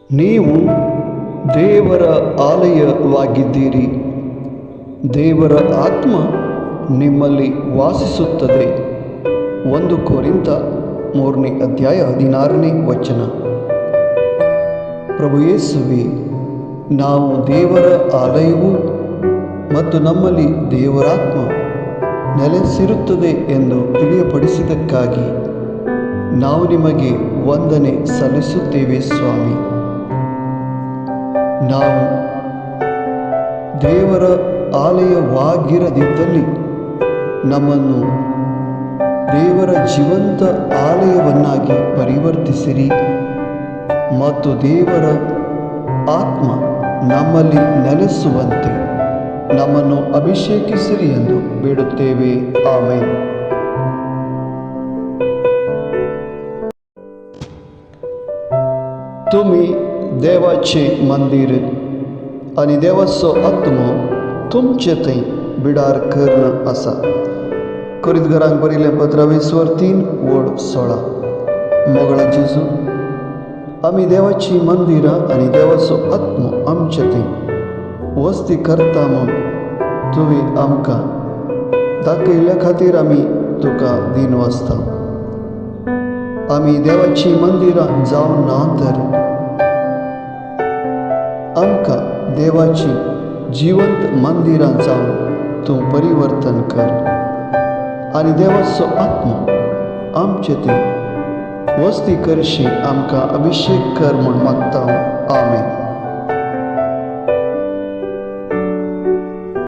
ನೀವು ದೇವರ ಆಲಯವಾಗಿದ್ದೀರಿ, ದೇವರ ಆತ್ಮ ನಿಮ್ಮಲ್ಲಿ ವಾಸಿಸುತ್ತದೆ. 1 ಕೊರಿಂಥ 3ನೇ ಅಧ್ಯಾಯ 16ನೇ ವಚನ. ಪ್ರಭು ಯೇಸುವೇ, ನಾವು ದೇವರ ಆಲಯವು ಮತ್ತು ನಮ್ಮಲ್ಲಿ ದೇವರಾತ್ಮ ನೆಲೆಸಿರುತ್ತದೆ ಎಂದು ತಿಳಿಯಪಡಿಸಿದ್ದಕ್ಕಾಗಿ ನಾವು ನಿಮಗೆ ವಂದನೆ ಸಲ್ಲಿಸುತ್ತೇವೆ ಸ್ವಾಮಿ. ನಾವು ದೇವರ ಆಲಯವಾಗಿರದಿದ್ದಲ್ಲಿ ನಮ್ಮನ್ನು ದೇವರ ಜೀವಂತ ಆಲಯವನ್ನಾಗಿ ಪರಿವರ್ತಿಸಿರಿ ಮತ್ತು ದೇವರ ಆತ್ಮ ನಮ್ಮಲ್ಲಿ ನೆಲೆಸುವಂತೆ ನಮ್ಮನ್ನು ಅಭಿಷೇಕಿಸಿರಿ ಎಂದು ಬೇಡುತ್ತೇವೆ. ಆಮೆನ್. तुम्ही देवाचे मंदिर आणि देवाचो आत्मो तुमचे थंय बिडार करणं आसा. कोरिंथीकांक बरयलें पत्र 20:3-16. मोगळा जेजू, आमी देवाची मंदिरां आनी देवाचो आत्मो आमचे थंय वस्ती करता म्हूण तुवें आमकां दाखयल्या खातीर आमी तुका दिनवासता. आमी देवाची मंदिरां जावं ना तर आमकां देवाची जिवंत मंदिरां जावन तूं परिवर्तन कर आनी देवाचो आत्मो आमचे थंय वस्ती करशी आमकां अभिषेक कर म्हूण मागता. आमेन.